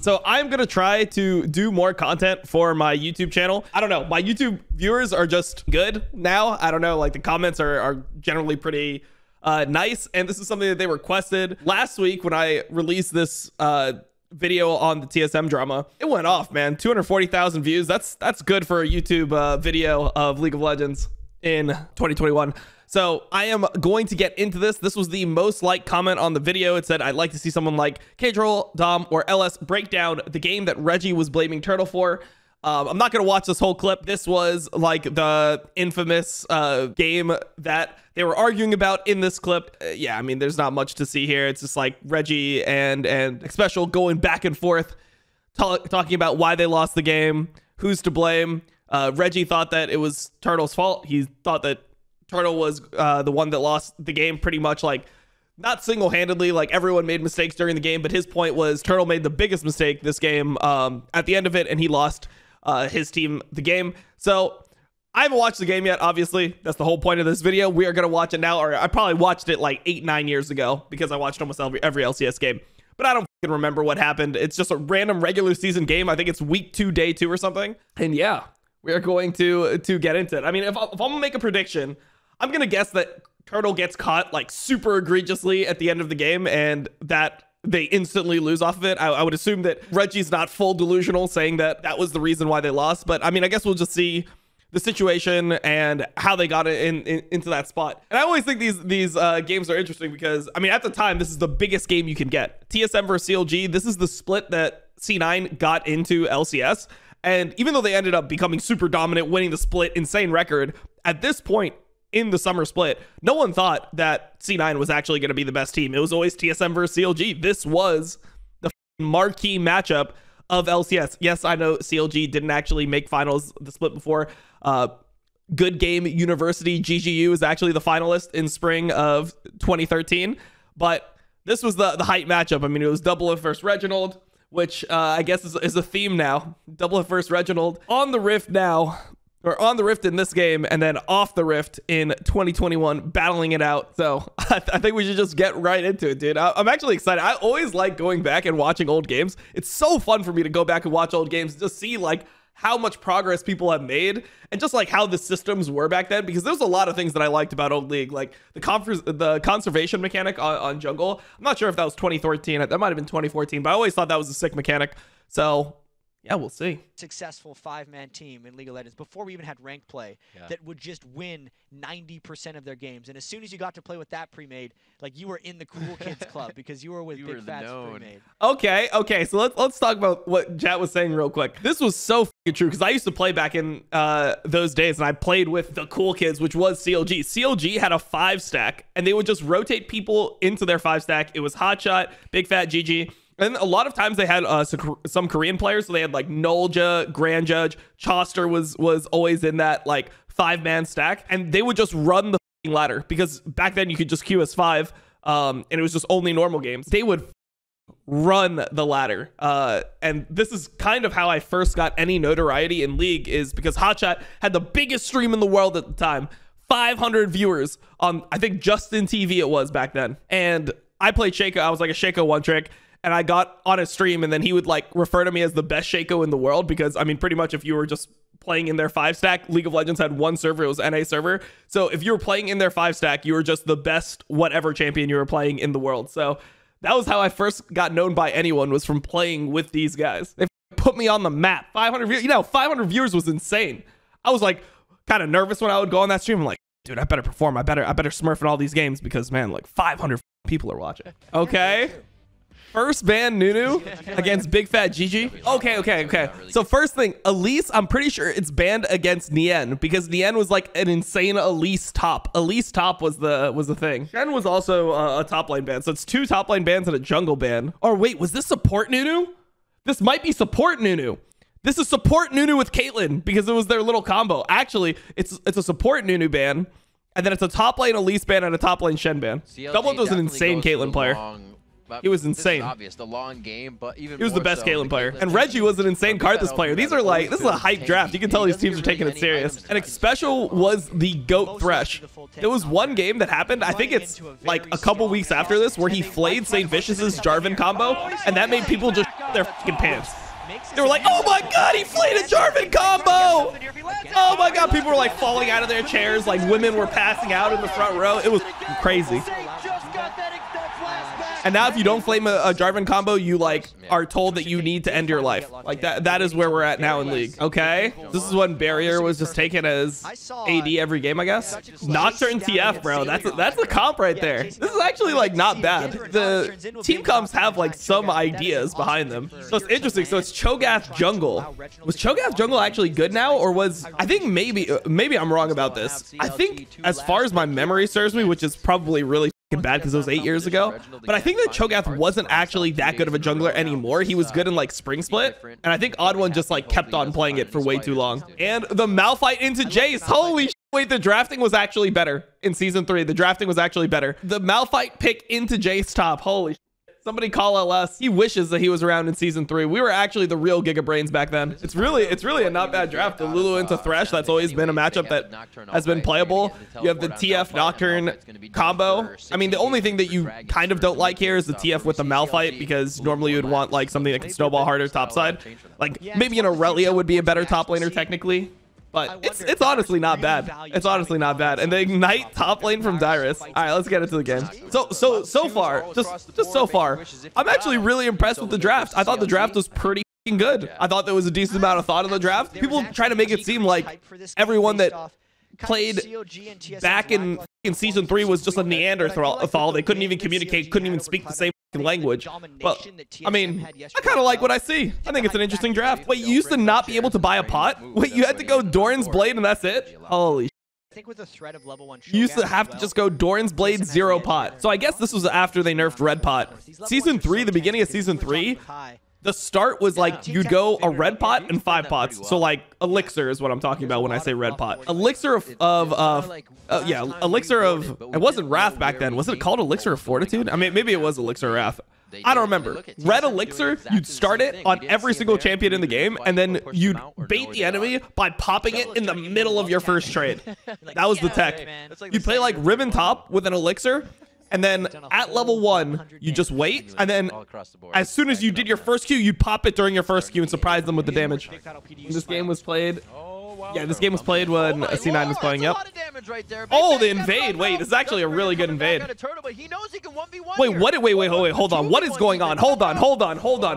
So I'm going to try to do more content for my YouTube channel. I don't know. My YouTube viewers are just good now. I don't know. Like the comments are generally pretty nice. And this is something that they requested last week when I released this video on the TSM drama. It went off, man. 240,000 views. That's good for a YouTube video of League of Legends in 2021. So I am going to get into this. This was the most liked comment on the video. It said, I'd like to see someone like K-Troll, Dom, or LS break down the game that Regi was blaming Turtle for. I'm not going to watch this whole clip. This was like the infamous game that they were arguing about in this clip. Yeah, I mean, there's not much to see here. It's just like Regi and Special going back and forth, talking about why they lost the game, who's to blame. Regi thought that it was Turtle's fault. He thought that Turtle was the one that lost the game pretty much, like not single-handedly, like everyone made mistakes during the game, but his point was Turtle made the biggest mistake this game at the end of it, and he lost his team the game. So I haven't watched the game yet, obviously. That's the whole point of this video. We are going to watch it now, or I probably watched it like 8-9 years ago because I watched almost every LCS game, but I don't remember what happened. It's just a random regular season game. I think it's week 2, day 2 or something. And yeah, we are going to get into it. I mean, if I'm going to make a prediction, I'm going to guess that Turtle gets caught like super egregiously at the end of the game and that they instantly lose off of it. I would assume that Regi's not full delusional saying that that was the reason why they lost. But I mean, I guess we'll just see the situation and how they got it into that spot. And I always think these games are interesting because, I mean, at the time, this is the biggest game you can get. TSM versus CLG, this is the split that C9 got into LCS. And even though they ended up becoming super dominant, winning the split, insane record, at this point, in the summer split, no one thought that C9 was actually going to be the best team. It was always TSM versus CLG. This was the marquee matchup of LCS. Yes, I know CLG didn't actually make finals the split before. Good Game University GGU is actually the finalist in spring of 2013, but this was the hype matchup. I mean, it was Double versus Reginald, which I guess is a theme now. Double versus Reginald on the Rift now. Or on the Rift in this game, and then off the Rift in 2021, battling it out. So I think we should just get right into it, dude. I'm actually excited. I always like going back and watching old games. It's so fun for me to go back and watch old games, just see like how much progress people have made and just like how the systems were back then, because there's a lot of things that I liked about old League, like the conservation mechanic on jungle. I'm not sure if that was 2013. That might have been 2014, but I always thought that was a sick mechanic. So yeah, we'll see. Successful 5-man team in League of Legends before we even had ranked play that would just win 90% of their games. And as soon as you got to play with that pre-made, like you were in the cool kids club because you were with Big Fat's pre-made. Okay. So let's talk about what Chat was saying real quick. This was so true because I used to play back in those days, and I played with the cool kids, which was CLG. CLG had a 5-stack, and they would just rotate people into their 5-stack. It was Hotshot, Big Fat, GG. And a lot of times they had some Korean players. So they had like Nolja, Grand Judge, Choster was always in that like 5-man stack. And they would just run the ladder because back then you could just queue as 5 and it was just only normal games. They would run the ladder. And this is kind of how I first got any notoriety in League, is because Hotshot had the biggest stream in the world at the time. 500 viewers on, I think, Justin TV it was back then. And I played Shaco. I was like a Shaco one trick. And I got on his stream, and then he would like refer to me as the best Shaco in the world because, I mean, pretty much if you were just playing in their 5-stack, League of Legends had one server. It was NA server. So if you were playing in their 5-stack, you were just the best whatever champion you were playing in the world. So that was how I first got known by anyone, was from playing with these guys. They put me on the map. 500 viewers. You know, 500 viewers was insane. I was like kind of nervous when I would go on that stream. I'm like, dude, I better perform. I better smurf in all these games because, man, like 500 people are watching. Okay. First ban Nunu against Big Fat GG. Okay. So first thing, Elise, I'm pretty sure it's banned against Nien because Nien was like an insane Elise top. Elise top was the thing. Shen was also a top lane ban. So it's 2 top lane bans and a jungle ban. Or wait, was this support Nunu? This might be support Nunu. This is support Nunu with Caitlyn because it was their little combo. Actually, it's a support Nunu ban, and then it's a top lane Elise ban and a top lane Shen ban. Double was an insane Caitlyn player. It was insane. Obvious, the long game, but even he was the best Caitlyn player. And Regi was an insane Karthus player. These are like, this is a hype draft. You can tell these teams are taking it serious. And Special was the GOAT Thresh. There was one game that happened, I think it's like a couple weeks after this, where he flayed St. Vicious's Jarvan combo, and that made people just their fucking pants. They were like, oh my god, he played a Jarvan combo! Oh my god, people were like falling out of their chairs, like women were passing out in the front row. It was crazy. And now if you don't flame a Jarvan combo, you like are told that you need to end your life. Like that is where we're at now in League. Okay, this is when Barrier was just taken as AD every game, I guess. Nocturne TF, bro. That's a comp right there. This is actually like not bad. The team comps have like some ideas behind them. So it's interesting. So it's Cho'Gath jungle. Was Cho'Gath jungle actually good now, or was, I think maybe I'm wrong about this. I think as far as my memory serves me, which is probably really bad because it was 8 years ago, but I think that Cho'Gath wasn't actually that good of a jungler anymore. He was good in like Spring Split, and I think Odd One just like kept on playing it for way too long. And the Malphite into Jace, holy shit. Wait, the drafting was actually better in season 3. The drafting was actually better. The Malphite pick into Jace top, holy shit. Somebody call LS. He wishes that he was around in season 3. We were actually the real Giga Brains back then. It's really a not bad draft. The Lulu into Thresh, that's always been a matchup that has been playable. You have the TF Nocturne combo. I mean, the only thing that you kind of don't like here is the TF with the Malphite, because normally you would want like something that can snowball harder topside. Like maybe an Aurelia would be a better top laner technically. But it's honestly not bad. It's honestly not bad. And the Ignite top lane from Dyrus. All right, let's get into the game. So far, just so far, I'm actually really impressed with the draft. I thought the draft was pretty good. I thought there was a decent amount of thought in the draft. People try to make it seem like everyone that played back in season 3 was just a Neanderthal. They couldn't even communicate, couldn't even speak the same language. But I mean, I kind of like what I see. I think it's an interesting draft. Wait, you used to not be able to buy a pot? Wait, you had to go Doran's Blade and that's it? Holy, I think with the threat of level 1 you used to have to just go Doran's Blade 0 pot. So I guess this was after they nerfed red pot. Season 3, the beginning of season 3, the start was like you'd go a red pot and 5 pots. So like elixir is what I'm talking about when I say red pot. Elixir elixir of, it wasn't Wrath back then. Was it called Elixir of Fortitude? I mean, maybe it was Elixir of Wrath. I don't remember. Red elixir, you'd start it on every single champion in the game, and then you'd bait the enemy by popping it in the middle of your first trade. That was the tech. You play like Ribbon top with an elixir, and then at level 1, you just wait, and then as soon as you did your first Q, you'd pop it during your first Q and surprise them with the damage. This game was played. Yeah, this game was played when C9 was playing. Yep. Oh, the invade. Wait, this is actually a really good invade. Wait, what? Wait, hold on. What is going on? Hold on.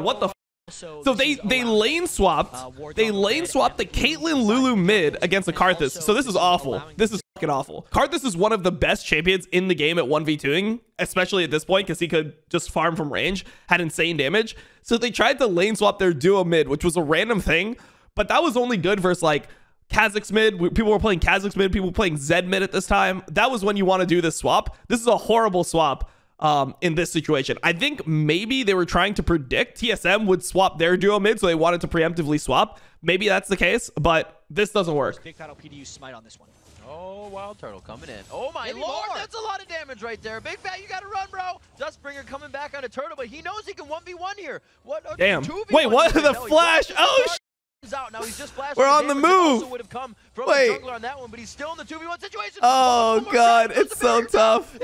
What the f? So they lane swapped. They lane swapped the Caitlyn Lulu mid against the Karthus. So this is awful. This is fucking awful. Karthus is one of the best champions in the game at 1v2ing, especially at this point, because he could just farm from range, had insane damage. So they tried to lane swap their duo mid, which was a random thing, but that was only good versus like kha'zix mid. People were playing kha'zix mid. People were playing Zed mid at this time. That was when you want to do this swap. This is a horrible swap in this situation. I think maybe they were trying to predict TSM would swap their duo mid, so they wanted to preemptively swap. Maybe that's the case, but this doesn't work. Big Fat LPDU smite on this one. Oh, Wild Turtle coming in. Oh my lord, that's a lot of damage right there. Big Fat, you gotta run, bro. Dustbringer coming back on a Turtle, but he knows he can 1v1 here. What? Damn. Wait, what? The flash? Oh, shit. Out. Now he's just we're on the move. Wait. On that one, but he's still in the 2v1 situation. Oh god, it's so tough.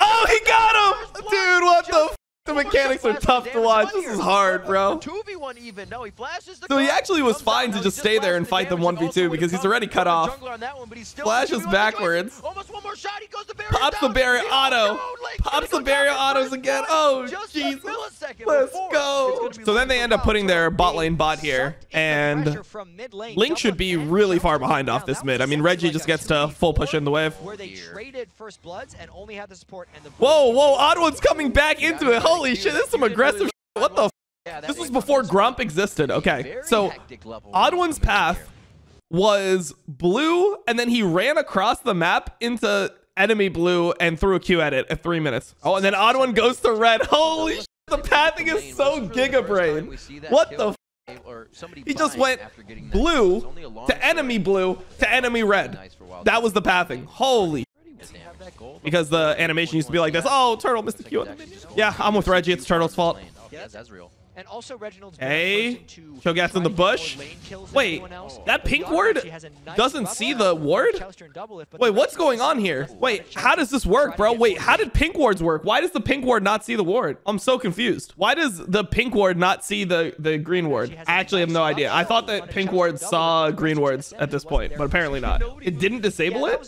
Oh, he got him. Dude, what the f? The mechanics are tough to watch. This is hard, bro. 2v1 even. No, he flashes the so he actually was fine to just stay there and fight them 1v2 because he's already cut off. Flashes backwards. Pops the barrier auto. Pops the barrier autos again. Oh, Jesus. Let's go. So then they end up putting their bot lane bot here, and Link should be really far behind off this mid. I mean, Regi just gets to full push in the wave. Whoa, Odd One's coming back into it. Holy shit, this is some aggressive shit. What the f? This was before Grump existed. Okay, so Odd One's path was blue, and then he ran across the map into enemy blue and threw a Q at it at 3 minutes. Oh, and then Odd One goes to red. Holy shit, the pathing is so Giga Brain. What the f? He just went blue to enemy red. That was the pathing. Holy. Because the animation used to be like this. Oh, Turtle missed the Q. Yeah, I'm with Regi. It's Turtle's fault. Yeah, that's real. And also Reginald's Cho'Gath's in the bush. Wait, that pink ward doesn't see the ward? Wait, what's going on here? Wait, how does this work, bro? Wait, how did pink wards work? Why does the pink ward not see the ward? I'm so confused. Why does the pink ward not see the green ward? I actually have no idea. I thought that pink ward saw green wards at this point, but apparently not. It didn't disable it?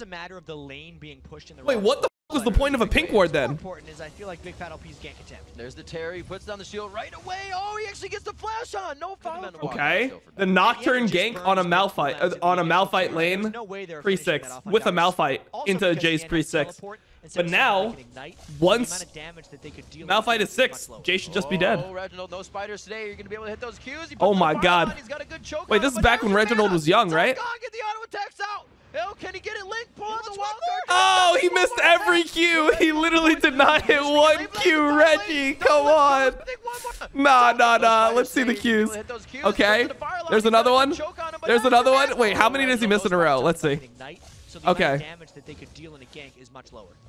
Wait, what the was the point of a pink ward then? I feel like Big Fat LP's gank attempt. There's the Terry, puts down the shield right away. Oh, he actually gets the flash on. No foul. Okay. The Nocturne gank on a Malphite lane, pre-6 with a Malphite into Jay's pre-6. But now, once Malphite is 6, Jay should just be dead. Oh, Reginald, no spiders today. You're gonna be able to hit those Qs. Oh my God. Wait, this is back when Reginald was young, right? Get the auto attacks out. Oh, can he get it linked? Pull the wild card. Oh, he missed every Q. He literally did not hit one Q. Reggie, come on. Nah. Let's see the Qs. Okay. There's another one. There's another one. Wait, how many does he miss in a row? Let's see. Okay.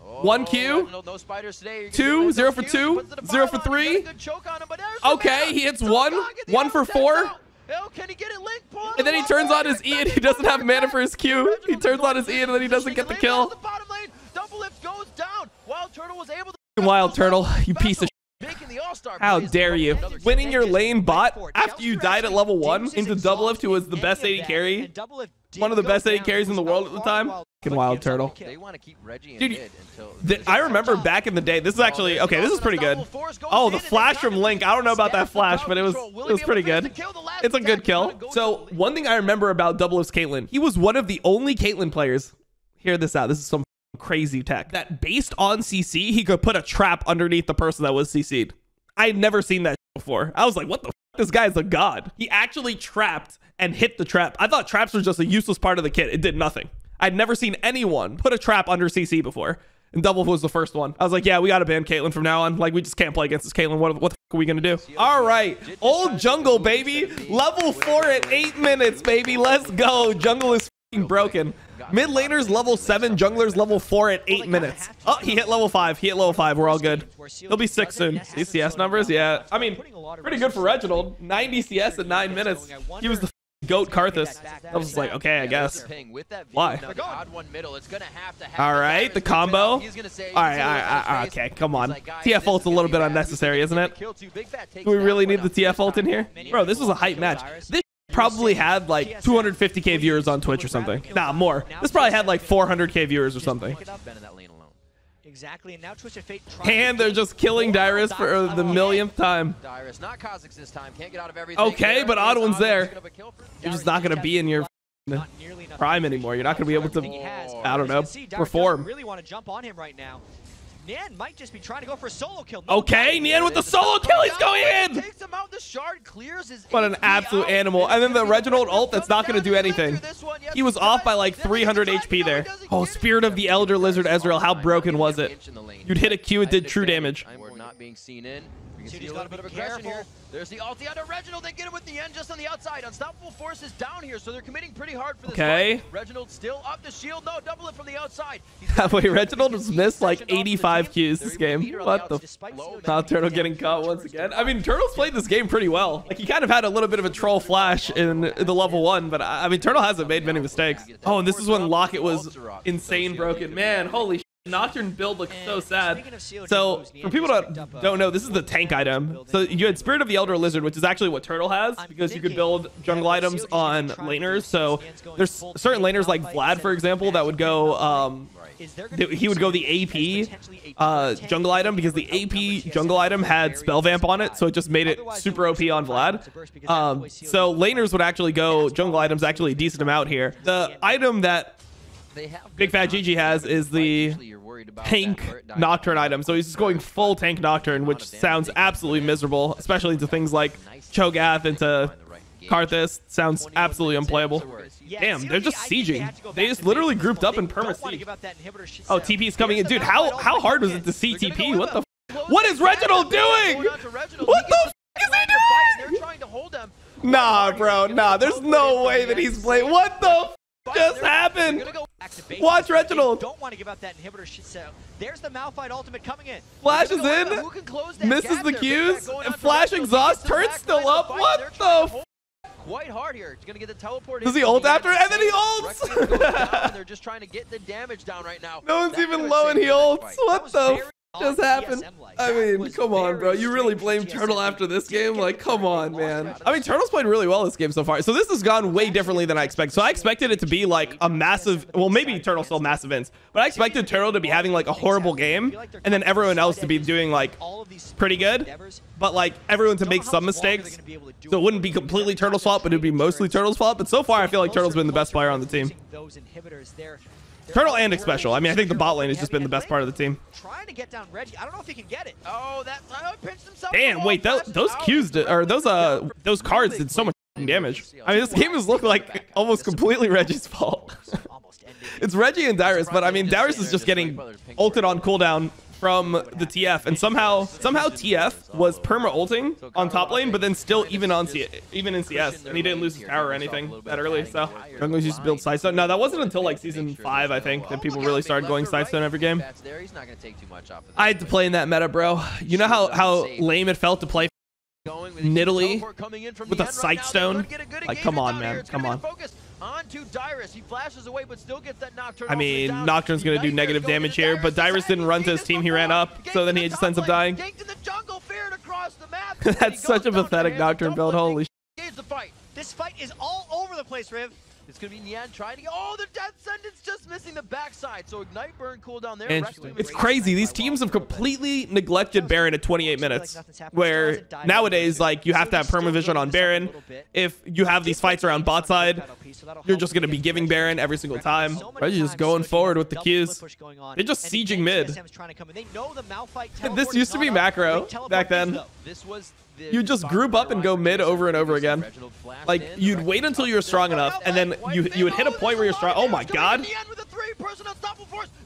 1 Q. 2, 0 for 2, 0 for 3. Okay, he hits 1. 1 for 4. And then he turns on his E and he doesn't have mana for his Q. He turns on his E and then he doesn't get the kill. Wild Turtle, you piece of shit. How dare you? Winning your lane bot after you died at level 1 into Doublelift, who was the best AD carry. One of the best AD carries in the world at the time. Fucking Wild Turtle. Dude, I remember back in the day, this is actually, okay, this is pretty good. Oh, the flash from Link. I don't know about that flash, but it was pretty good. It's a good kill. So one thing I remember about Doublelift's Caitlyn, he was one of the only Caitlyn players, hear this out, this is some crazy tech, that based on CC, he could put a trap underneath the person that was CC'd. I had never seen that before. I was like, what the f? This guy's a god. He actually trapped and hit the trap. I thought traps were just a useless part of the kit. It did nothing. I'd never seen anyone put a trap under CC before. And Double was the first one. I was like, yeah, we got to ban Caitlyn from now on. Like, we just can't play against this Caitlyn. What the f are we going to do? All right. Old jungle, baby. Level 4 at 8 minutes, baby. Let's go. Jungle is f***ing broken. Mid laner's level 7, jungler's level 4 at 8 minutes. Oh, he hit level 5. He hit level 5. We're all good. He'll be 6 soon. These CS numbers, yeah. I mean, pretty good for Reginald. 90 CS at 9 minutes. He was the GOAT Kha'zix. I was like, okay, I guess. Why? All right, the combo. All right, okay, come on. TF ult's a little bit unnecessary, isn't it? Do we really need the TF ult in here? Bro, this was a hype match. This probably had like 250k viewers on Twitch or something. Nah, more. This probably had like 400k viewers or something. Exactly, and now Twisted Fate. And they're just killing Dyrus for the millionth time. Dyrus, not kha'zix this time. Can't get out of everything. Okay, but Oddwin's there. You're just not gonna be in your prime anymore. You're not gonna be able to, I don't know, perform. Really want to jump on him right now. Nian might just be trying to go for a solo kill. Okay, Nian with the solo kill, he's going in! What an absolute animal. And then the Reginald ult that's not going to do anything. He was off by like 300 HP there. Oh, Spirit of the Elder Lizard Ezreal, how broken was it? You'd hit a Q, it did true damage. We're not being seen in. You can see a little bit of aggression here. There's the ulti under Reginald. They get him with the end just on the outside. Unstoppable Force is down here, so they're committing pretty hard for this fight. Reginald still up the shield. No, double it from the outside. Wait, Reginald has missed like 85 Qs this game. What the f? Now Turtle getting caught once again. I mean, Turtle's played this game pretty well. Like, he kind of had a little bit of a troll flash in the level 1, but I mean, Turtle hasn't made many mistakes. Oh, and this is when Locket was insane broken. Man, holy shit. Nocturne build looks so sad. So for people that don't know, this is the tank item. So you had Spirit of the Elder Lizard, which is actually what Turtle has, because you could build jungle items on laners. So there's certain laners like Vlad, for example, that would go he would go the AP jungle item, because the AP jungle item had spell vamp on it, so it just made it super OP on Vlad. So laners would actually go jungle items actually a decent amount here. The item that Big Fat GG has is the tank Nocturne item. So he's just going full tank Nocturne, which sounds absolutely miserable, especially into things like Cho'Gath, into Kha'zix. Sounds absolutely unplayable. Damn, they're just sieging. They just literally grouped up in perma siege. Oh, TP's coming in. Dude, how hard was it to see TP? What the f? What is Reginald doing? What the f is he doing? Nah, bro. Nah, there's no way that he's playing. What the f just happened? Watch Reginald. Don't want to give out that inhibitor shit. So there's the Malphite ultimate coming in. Flashes in, misses the Qs, and Flash exhaust, turns still up. What the? Quite hard here. He's gonna get the teleport. Does he ult after? And then he ults. They're just trying to get the damage down right now. No one's even low and he ults. What the just happened? I mean, come on, bro. You really blame Turtle after this game? Like, come on, man. I mean, Turtle's played really well this game so far. So this has gone way differently than I expected. So I expected it to be like a massive, well, maybe Turtle still massive wins, but I expected Turtle to be having like a horrible game and then everyone else to be doing like pretty good, but like everyone to make some mistakes. So it wouldn't be completely Turtle's fault, but it would be mostly Turtle's fault. But so far, I feel like Turtle's been the best player on the team. Turtle and Special. I mean, I think the bot lane has just been the best part of the team. Trying to get down Regi. I don't know if he can get it. Oh, that pinched himself. Damn, wait, those Qs did, or those cards did so much damage. I mean, this game has looked like almost completely Regi's fault. It's Regi and Dyrus, but I mean, Dyrus is just getting ulted on cooldown from the TF, and somehow TF was perma ulting on top lane, but then still even in CS, and he didn't lose his tower or anything that early. So junglers used to build Sidestone. No, that wasn't until like season 5, I think, that people really started going Sidestone every game. I had to play in that meta, bro. You know how lame it felt to play Nidalee with a Sidestone? Like, come on, man, come on. Onto Dyrus. He flashes away, but still gets that Nocturne. I mean, Nocturne's going to do negative damage here, but Dyrus didn't run to his team. He ran up, so then he just ends up dying. That's such a pathetic Nocturne build. Holy shit. This fight is all over the place, Riv. It's going to be Nian trying to get... Oh, the Death Sentence just missing the backside. So Ignite Burn cooldown there. Interesting. It's crazy. These teams have completely neglected Baron at 28 minutes. Where nowadays, like, you have to have permavision on Baron. If you have these fights around bot side, you're just going to be giving Baron every single time. Regi's just going forward with the Qs. They're just sieging mid. This used to be macro back then. You just group up and go mid over and over again. Like, you'd wait until you were strong enough, and then you would hit a point where you're strong. Oh my god.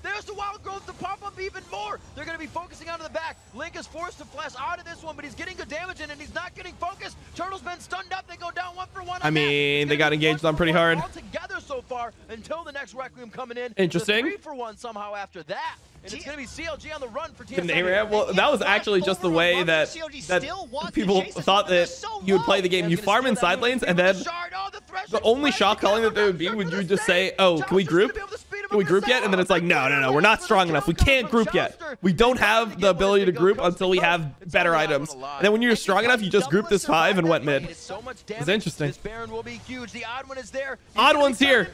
There's the wild growth to pop up even more. They're going to be focusing onto the back. Link is forced to flash out of this one, but he's getting good damage in, and he's not getting focused. Turtle's been stunned up. They go down 1-for-1. I mean, they got engaged on pretty hard. All together so far until the next Requiem coming in. Interesting. 3-for-1 somehow after that. And it's going to be CLG on the run for TSM. Well, that was actually just the way that people thought that you would play the game. You farm in side lanes, and then the only shot calling that they would be would you just say, oh, can we group? Can we group yet? And then it's like, no, we're not strong enough. We can't group yet. We don't have the ability to group until we have better items. And then when you're strong enough, you just group this 5 and went mid. It's interesting. Odd one's here.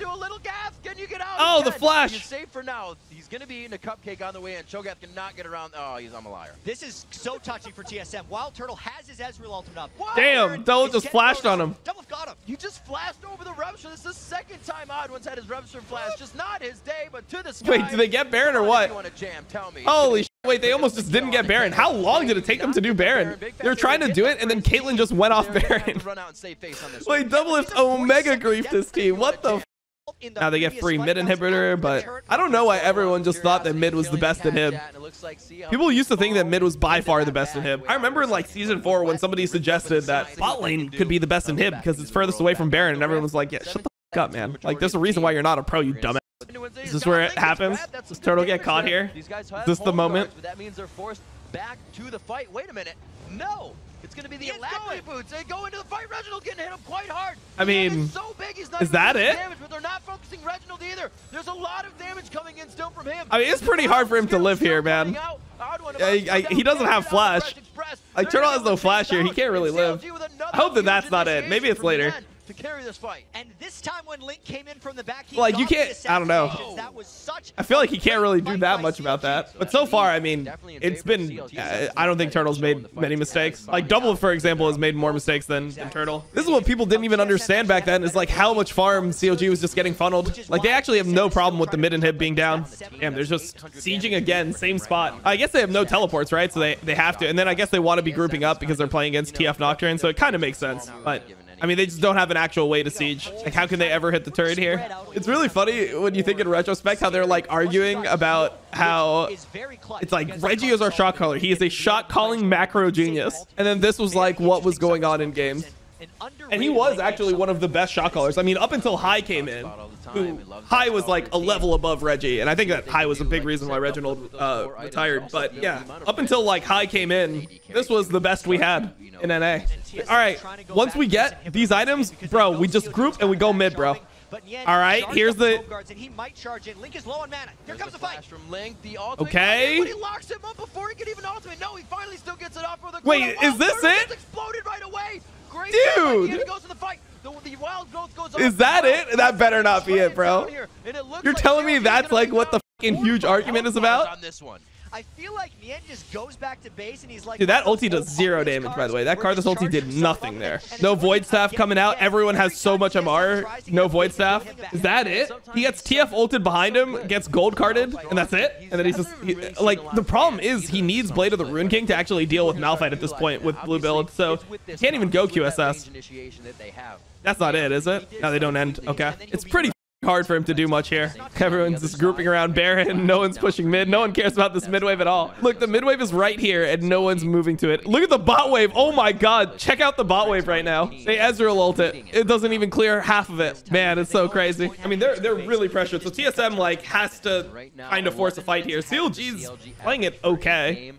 Oh, the flash. He's safe for now. He's going to be eating a cupcake on the way in. Cho'Gath cannot get around. Oh, I'm a liar. This is so touchy for TSM. Wild Turtle has his Ezreal ultimate up. Damn, Double just flashed on him. Double got him. He just flashed over the Rupture. This is the second time Odd One's had his Rupture flash. Just not his day, but to the sky. Wait, do they get Baron or what? Holy shit. Wait, they almost just didn't get Baron. How long did it take them to do Baron? They were trying to do it, and then Caitlyn just went off Baron. Wait, Doublelift Omega griefed his team. What the f? Now they get free mid inhibitor, but I don't know why everyone just thought that mid was the best inhib. People used to think that mid was by far the best inhib. I remember in like season 4 when somebody suggested that bot lane could be the best inhib because it's furthest away from Baron, and everyone was like, yeah, shut the f up, man. Like, there's a reason why you're not a pro, you dumbass. Is this where it happens? Does Turtle get caught here? Is this the moment? That means they're forced back to the fight. Wait a minute. No. It's going to be the Alacrity boots. They go into the fight. Reginald getting hit up quite hard. I mean, so big, he's not is that it? Damage, but they're not focusing Reginald either. There's a lot of damage coming in still from him. I mean, it's pretty hard for him to live here, man. He doesn't have flash. Like, Turtle has no flash here. He can't really live. I hope that that's not it. Maybe it's later. To carry this fight. And this time when Link came in from the back, he like, you can't, I don't know. I feel like he can't really do that much about that. But so far, I mean, it's been, I don't think Turtle's made many mistakes. Like, Double, for example, has made more mistakes than Turtle. This is what people didn't even understand back then, is like how much farm CLG was just getting funneled. Like, they actually have no problem with the mid inhib being down. Damn, they're just sieging again, same spot. I guess they have no teleports, right? So they have to. And then I guess they want to be grouping up because they're playing against TF Nocturne, so it kind of makes sense. But I mean, they just don't have an actual way to siege. Like, how can they ever hit the turret here? It's really funny when you think in retrospect how they're like arguing about how it's like Regi is our shot caller. He is a shot calling macro genius. And then this was like what was going on in games. And he was actually one of the best shot callers. I mean, up until High came in, High was like a level above Regi, and I think that High was a big reason why Reginald retired. But yeah, up until like High came in, this was the best we had in NA. All right, once we get these items, bro, we just group and we go mid, bro. All right, here's the. He might charge in. Link is low on mana. Here comes the fight from Link. The ultimate. Okay. But he locks him up before he can even ultimate. No, he finally still gets it off for the. Wait, is this it? Exploded right away. Great. Dude. He goes to the fight. The wild growth goes is that it? That better not be it, bro. You're telling me that's like what the fucking huge argument is about? On this one. I feel like Nien just goes back to base and he's like, dude, that ulti does 0 damage, by the way. That Kha'zix ulti did nothing there. No Void Staff coming out. Everyone has so much MR. No Void Staff. Is that it? He gets TF ulted behind him, gets gold carded, and that's it? And then he's just, like, the problem is he needs Blade of the Rune King to actually deal with Malphite at this point with blue build, so he can't even go QSS. That's not it, is it? No, they don't end. Okay. It's pretty hard for him to do much here. Everyone's just grouping around Baron. No one's pushing mid. No one cares about this mid wave at all. Look, the mid wave is right here and no one's moving to it. Look at the bot wave. Oh my god. Check out the bot wave right now. They Ezreal ult it. It doesn't even clear half of it. Man, it's so crazy. I mean, they're really pressured. So TSM like has to kind of force a fight here. CLG's playing it okay.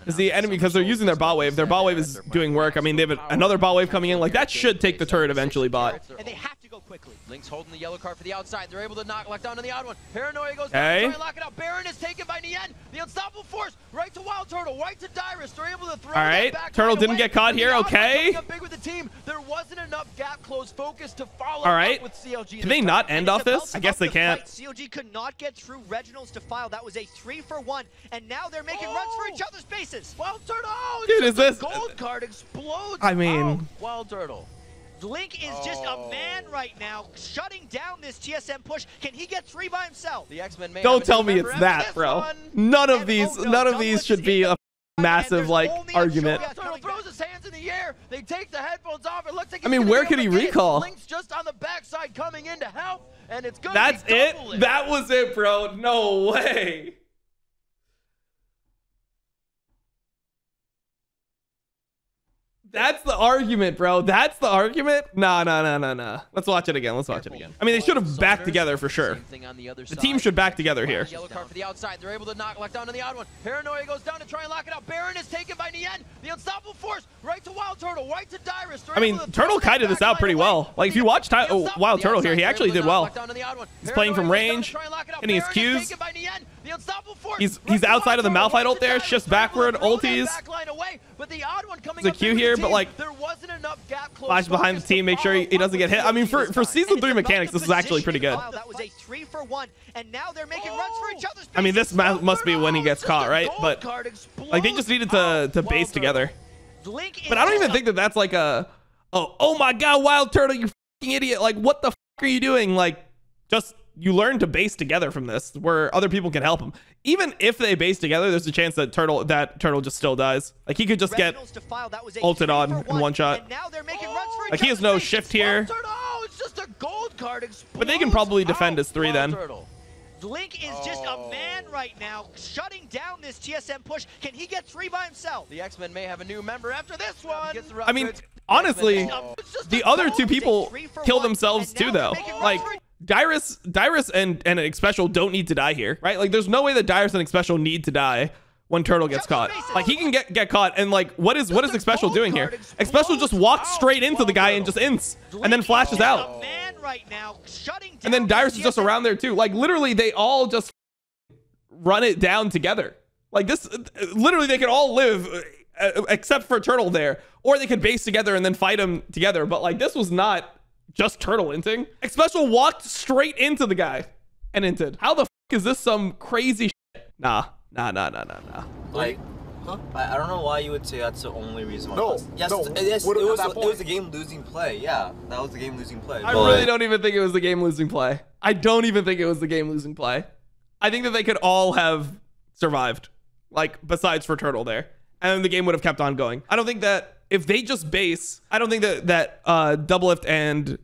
Is the enemy, because they're using their bot wave. Their bot wave is doing work. I mean, they have another bot wave coming in. Like, that should take the turret eventually, bot. And they have to go quickly. Link's holding the yellow card for the outside. They're able to lock down on the odd one. Paranoia goes down, try and lock it out. Baron is taken by Nien. The unstoppable force, right to Wild Turtle, right to Dyrus. They're able to throw that back Turtle didn't away. get caught here. Okay. Big with the team. There wasn't enough gap close focus to follow all right. up with CLG. Can they not end off this? I guess they can't. CLG could not get through Reginald's defile. That was a 3-for-1, and now they're making runs for each other's bases. Wild Turtle. Oh, dude, is this gold card explodes? I mean, Wild Turtle. Link is just a man right now, shutting down this TSM push. Can he get 3 by himself? The X-Men may don't tell me it's that, bro. None of these should be a massive like argument. Turtle throws his hands in the air. They take the headphones off. It looks like I mean, where could he recall? Link's just on the backside coming in to help, and it's gonna That's it. That was it, bro. No way. That's the argument, bro. That's the argument? Nah. Let's watch it again. I mean, they should have backed together for sure. The team should back together here. Yellow card for the outside. They're able to lock down on the odd one. Paranoia goes down to try and lock it out. Baron is taken by Nien. The unstoppable force, right to Wild Turtle, right to Dyrus. I mean, Turtle kited this out pretty well. Like, if you watch Wild Turtle here, he actually did well. He's playing from range, hitting his Qs. He's outside of the Malphite ult there, shifts backward, ulties. There's a Q here, but like, flash behind the team, make sure he doesn't get hit. I mean, for Season 3 mechanics, this is actually pretty good. That was a 3-for-1, and now they're making runs for each other's. I mean, this must be when he gets caught, right? But like, they just needed to base together. But I don't even think that that's like a, oh my god, Wild Turtle, you fucking idiot. Like, what the fuck are you doing? Like, just, you learn to base together from this, where other people can help him. Even if they base together, there's a chance that Turtle just still dies. Like, he could just get ulted on in one shot. Like, he has no shift here. But they can probably defend his 3 then. Link is just a man right now, shutting down this TSM push. Can he get 3 by himself? The X-Men may have a new member after this one. I mean, honestly, the other 2 people kill themselves too, though. Like, Dyrus and Xpecial don't need to die here, right? Like, there's no way that Dyrus and Xpecial need to die when Turtle gets caught. Like, he can get caught, and like, what is Xpecial doing here? Xpecial just walks straight into the guy and just ints, and then flashes out. And then Dyrus is just around there too. Like, literally, they all just run it down together. Like, this, literally, they could all live except for Turtle there, or they could base together and then fight him together. But like, this was not just Turtle inting. Xpecial walked straight into the guy and inted. How the f is this some crazy shit? Nah. Like, huh? I don't know why you would say that's the only reason why. No, yes, no. It was a game-losing play. Yeah, that was the game-losing play. I really don't even think it was the game-losing play. I don't even think it was the game-losing play. I think that they could all have survived, like, besides for Turtle there, and then the game would have kept on going. I don't think that if they just base, I don't think that Doublelift and,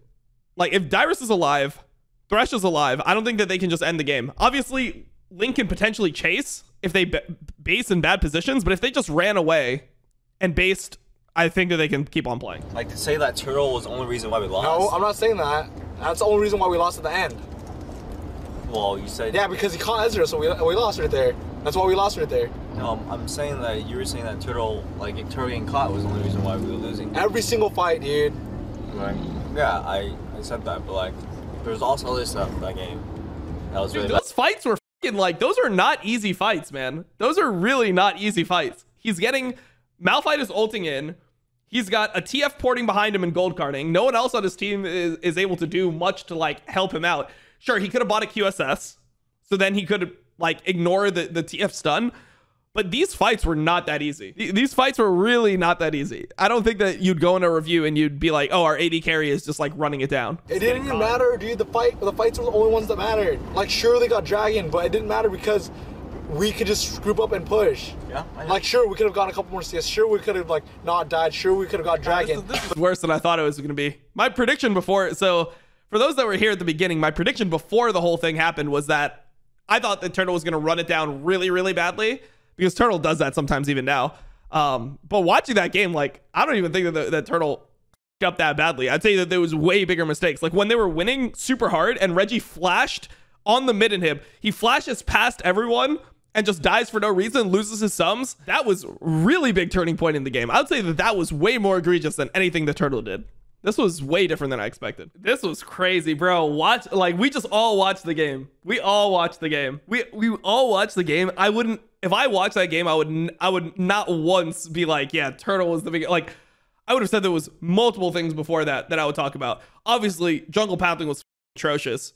like, if Dyrus is alive, Thresh is alive, I don't think that they can just end the game. Obviously, Link can potentially chase if they base in bad positions, but if they just ran away and based, I think that they can keep on playing. Like, to say that Turtle was the only reason why we lost. No, I'm not saying that. That's the only reason why we lost at the end. Well, you said... Yeah, because he caught Ezra, so we lost right there. That's why we lost right there. No, I'm saying that you were saying that Turtle getting caught was the only reason why we were losing. Every single fight, dude. Like, yeah, I said that, but like, there's also other stuff in that game. That was really those fights were fucking like, those are not easy fights, man. Those are really not easy fights. He's getting... Malphite is ulting in. He's got a TF porting behind him and gold carding. No one else on his team is able to do much to like help him out. Sure, he could have bought a QSS, so then he could like ignore the TF stun. But these fights were not that easy. These fights were really not that easy. I don't think that you'd go in a review and you'd be like, oh, our AD carry is just like running it down. It didn't even matter, dude. The fights were the only ones that mattered. Like, sure, they got Dragon, but it didn't matter because we could just group up and push. Yeah. Like, sure, we could have gotten a couple more CS. Sure, we could have like not died. Sure, we could have got Dragon. This is worse than I thought it was going to be. My prediction before, so for those that were here at the beginning, my prediction before the whole thing happened was that I thought that Turtle was going to run it down really, really badly, because Turtle does that sometimes even now. But watching that game, like, I don't even think that Turtle up that badly. I'd say that there was way bigger mistakes. Like when they were winning super hard and Regi flashed on the mid inhib, he flashes past everyone and just dies for no reason, loses his sums. That was really big turning point in the game. I would say that was way more egregious than anything the Turtle did. This was way different than I expected. This was crazy, bro. Watch, like, we just all watched the game. We all watched the game. We all watched the game. I wouldn't, if I watched that game, I would not once be like, yeah, Turtle was the big, like, I would have said there was multiple things before that I would talk about. Obviously, jungle pathing was atrocious.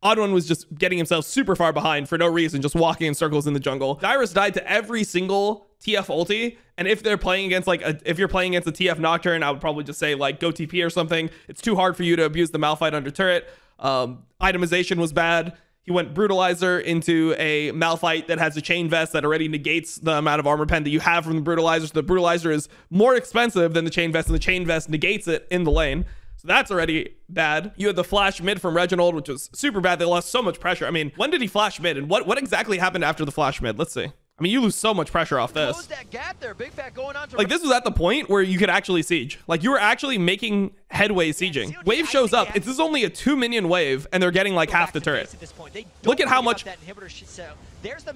Odd1 was just getting himself super far behind for no reason, just walking in circles in the jungle. Dyrus died to every single TF ulti, and if they're playing against like if you're playing against a TF Nocturne, I would probably just say like go TP or something. It's too hard for you to abuse the Malphite under turret. Itemization was bad. He went Brutalizer into a Malphite that has a chain vest that already negates the amount of armor pen that you have from the Brutalizer. So the Brutalizer is more expensive than the chain vest, and the chain vest negates it in the lane. So that's already bad. You had the flash mid from Reginald, which was super bad. They lost so much pressure. I mean, when did he flash mid? And what exactly happened after the flash mid? Let's see. I mean, you lose so much pressure off this. Close that gap there. Big Fat going on to like, this was at the point where you could actually siege. Like, you were actually making headway sieging. Wave shows up. This is only a 2-minion wave, and they're getting like half the turret. Look at how much...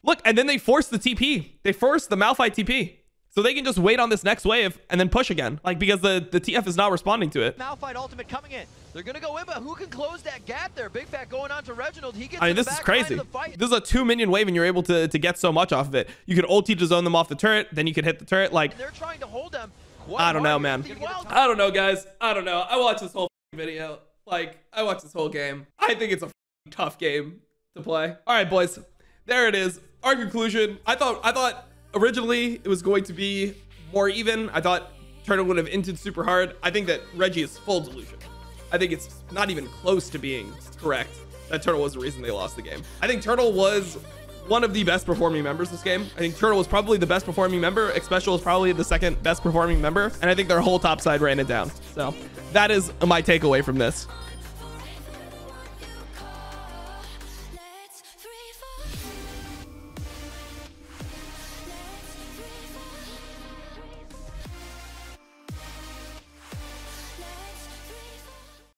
Look, and then they force the TP. They force the Malphite TP. So they can just wait on this next wave and then push again. Like, because the TF is not responding to it. Malphite ultimate coming in. They're going to go in, but who can close that gap there? Big Fat going on to Reginald. He gets this is crazy. This is a 2-minion wave and you're able to get so much off of it. You could ulti to zone them off the turret. Then you could hit the turret. Like, they're trying to hold them. I don't know, man. I don't know, guys. I don't know. I watched this whole video. Like, I watched this whole game. I think it's a tough game to play. All right, boys. There it is. Our conclusion. I thought originally it was going to be more even. I thought Turtle would have inted super hard. I think that Regi is full delusion. I think it's not even close to being correct that Turtle was the reason they lost the game. I think Turtle was one of the best performing members this game. I think Turtle was probably the best performing member. Xpecial was probably the second best performing member. And I think their whole top side ran it down. So that is my takeaway from this.